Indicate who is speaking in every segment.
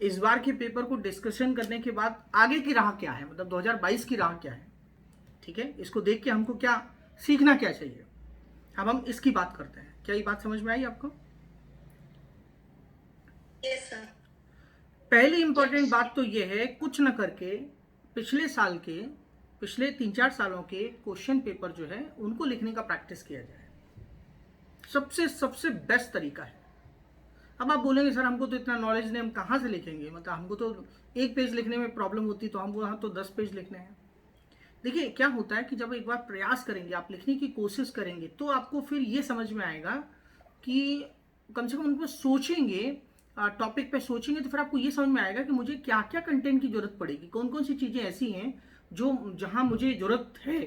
Speaker 1: इस बार के पेपर को डिस्कशन करने के बाद आगे की राह क्या है, मतलब 2022 की राह क्या है, ठीक है, इसको देख के हमको क्या सीखना क्या चाहिए, अब हम इसकी बात करते हैं। क्या ये बात समझ में आई आपको?
Speaker 2: Yes sir.
Speaker 1: पहली इंपॉर्टेंट बात तो ये है, कुछ न करके पिछले साल के, पिछले 3-4 सालों के क्वेश्चन पेपर जो है उनको लिखने का प्रैक्टिस किया जाए। सबसे सबसे बेस्ट तरीका है। अब आप बोलेंगे सर हमको तो इतना नॉलेज नहीं, हम कहाँ से लिखेंगे, मतलब हमको तो एक पेज लिखने में प्रॉब्लम होती, तो हमको यहाँ तो 10 पेज लिखने हैं। देखिए क्या होता है कि जब एक बार प्रयास करेंगे, आप लिखने की कोशिश करेंगे, तो आपको फिर ये समझ में आएगा कि कम से कम उन पर सोचेंगे, टॉपिक पे सोचेंगे, तो फिर आपको ये समझ में आएगा कि मुझे क्या क्या कंटेंट की जरूरत पड़ेगी, कौन कौन सी चीज़ें ऐसी हैं जो जहाँ मुझे ज़रूरत है।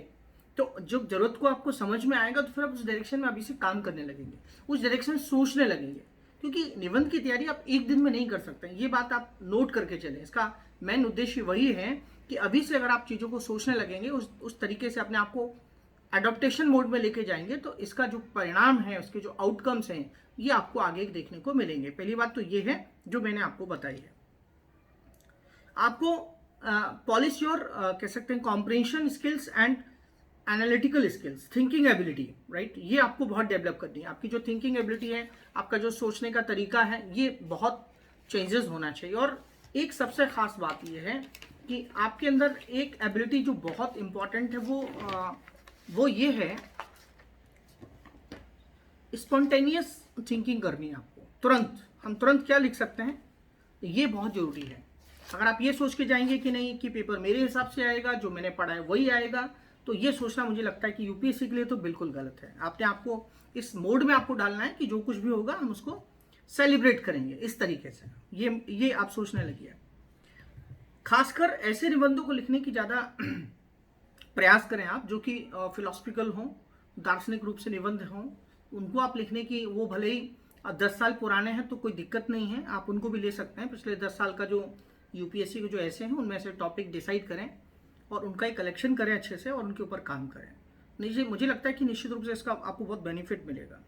Speaker 1: तो जब ज़रूरत को आपको समझ में आएगा तो फिर आप उस डायरेक्शन में अभी से काम करने लगेंगे, उस डायरेक्शन सोचने लगेंगे, क्योंकि निबंध की तैयारी आप एक दिन में नहीं कर सकते। ये बात आप नोट करके चलें, इसका मेन उद्देश्य वही है कि अभी से अगर आप चीज़ों को सोचने लगेंगे, उस तरीके से अपने आप को अडोप्टेशन मोड में लेके जाएंगे, तो इसका जो परिणाम है, उसके जो आउटकम्स हैं, ये आपको आगे देखने को मिलेंगे। पहली बात तो ये है जो मैंने आपको बताई है। आपको पॉलिश योर कह सकते हैं comprehension skills and analytical skills, thinking ability, right, ये आपको बहुत डेवलप करनी है। आपकी जो थिंकिंग एबिलिटी है, आपका जो सोचने का तरीका है, ये बहुत चेंजेस होना चाहिए। और एक सबसे खास बात ये है कि आपके अंदर एक एबिलिटी जो बहुत इंपॉर्टेंट है, वो ये है, स्पॉन्टेनियस थिंकिंग करनी है आपको। तुरंत हम तुरंत क्या लिख सकते हैं, ये बहुत ज़रूरी है। अगर आप ये सोच के जाएंगे कि नहीं कि पेपर मेरे हिसाब से आएगा, जो मैंने पढ़ा है वही आएगा, तो ये सोचना मुझे लगता है कि यूपीएससी के लिए तो बिल्कुल गलत है। आपने आपको इस मोड में आपको डालना है कि जो कुछ भी होगा हम उसको सेलिब्रेट करेंगे, इस तरीके से ये आप सोचने लगिए। खासकर ऐसे निबंधों को लिखने की ज़्यादा प्रयास करें आप जो कि फिलोसफिकल हों, दार्शनिक रूप से निबंध हों। उनको आप लिखने की, वो भले ही 10 साल पुराने हैं तो कोई दिक्कत नहीं है, आप उनको भी ले सकते हैं। पिछले 10 साल का जो यूपीएससी के जो ऐसे हैं उनमें से टॉपिक डिसाइड करें और उनका एक कलेक्शन करें अच्छे से और उनके ऊपर काम करें। नहीं, मुझे लगता है कि निश्चित रूप से इसका आपको बहुत बेनिफिट मिलेगा।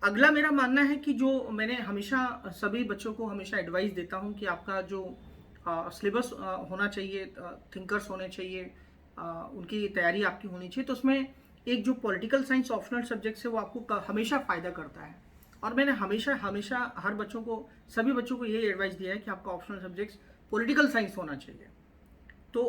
Speaker 1: अगला मेरा मानना है कि जो मैंने हमेशा सभी बच्चों को हमेशा एडवाइस देता हूँ कि आपका जो सिलेबस होना चाहिए, थिंकर्स होने चाहिए, उनकी तैयारी आपकी होनी चाहिए, तो उसमें एक जो पॉलिटिकल साइंस ऑप्शनल सब्जेक्ट्स है वो आपको हमेशा फ़ायदा करता है। और मैंने हमेशा हमेशा हर बच्चों को, सभी बच्चों को यही एडवाइस दिया है कि आपका ऑप्शनल सब्जेक्ट्स पॉलिटिकल साइंस होना चाहिए। तो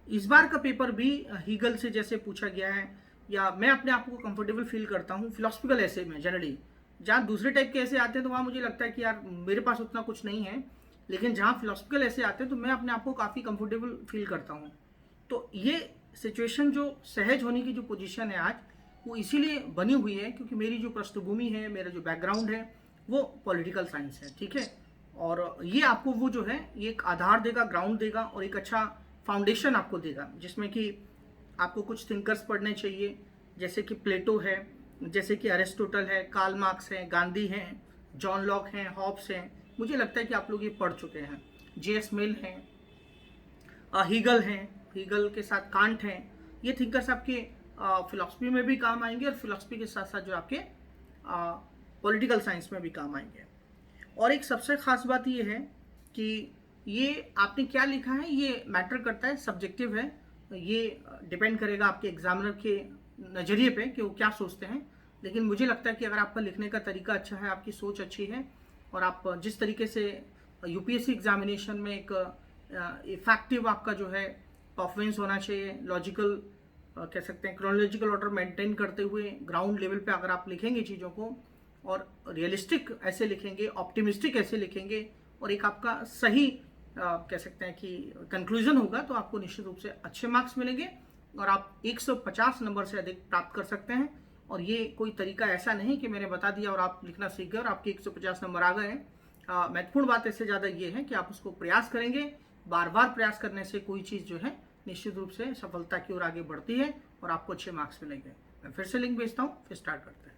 Speaker 1: इस बार का पेपर भी हीगल से जैसे पूछा गया है, या मैं अपने आप को कंफर्टेबल फील करता हूँ फिलोसफिकल ऐसे में जनरली। जहाँ दूसरे टाइप के ऐसे आते हैं तो वहाँ मुझे लगता है कि यार मेरे पास उतना कुछ नहीं है, लेकिन जहाँ फिलोसफिकल ऐसे आते हैं तो मैं अपने आप को काफ़ी कंफर्टेबल फील करता हूँ। तो ये सिचुएशन, जो सहज होने की जो पोजीशन है आज, वो इसीलिए बनी हुई है क्योंकि मेरी जो पृष्ठभूमि है, मेरा जो बैकग्राउंड है वो पॉलिटिकल साइंस है, ठीक है। और ये आपको वो जो है ये एक आधार देगा, ग्राउंड देगा और एक अच्छा फाउंडेशन आपको देगा, जिसमें कि आपको कुछ थिंकर्स पढ़ने चाहिए, जैसे कि प्लेटो है, जैसे कि अरिस्टोटल है, कार्ल मार्क्स हैं, गांधी हैं, जॉन लॉक हैं, हॉब्स हैं। मुझे लगता है कि आप लोग ये पढ़ चुके हैं। जेएस मिल हैं, हीगल हैं, हीगल के साथ कांट हैं। ये थिंकर्स आपके फिलॉसफी में भी काम आएंगे और फिलॉसफी के साथ साथ जो आपके पॉलिटिकल साइंस में भी काम आएंगे। और एक सबसे खास बात ये है कि ये आपने क्या लिखा है ये मैटर करता है, सब्जेक्टिव है, ये डिपेंड करेगा आपके एग्जामिनर के नज़रिए पे कि वो क्या सोचते हैं। लेकिन मुझे लगता है कि अगर आपका लिखने का तरीका अच्छा है, आपकी सोच अच्छी है और आप जिस तरीके से यूपीएससी एग्जामिनेशन में एक इफेक्टिव आपका जो है परफॉर्मेंस होना चाहिए, लॉजिकल कह सकते हैं क्रोनोलॉजिकल ऑर्डर मेंटेन करते हुए ग्राउंड लेवल पे अगर आप लिखेंगे चीज़ों को और रियलिस्टिक ऐसे लिखेंगे, ऑप्टिमिस्टिक ऐसे लिखेंगे और एक आपका सही कह सकते हैं कि कंक्लूजन होगा, तो आपको निश्चित रूप से अच्छे मार्क्स मिलेंगे और आप 150 नंबर से अधिक प्राप्त कर सकते हैं। और ये कोई तरीका ऐसा नहीं कि मैंने बता दिया और आप लिखना सीख गए और आपके 150 नंबर आ गए हैं। महत्वपूर्ण बात इससे ज़्यादा ये है कि आप उसको प्रयास करेंगे। बार बार प्रयास करने से कोई चीज़ जो है निश्चित रूप से सफलता की ओर आगे बढ़ती है और आपको अच्छे मार्क्स मिलेंगे। मैं फिर से लिंक भेजता हूँ, फिर स्टार्ट करते हैं।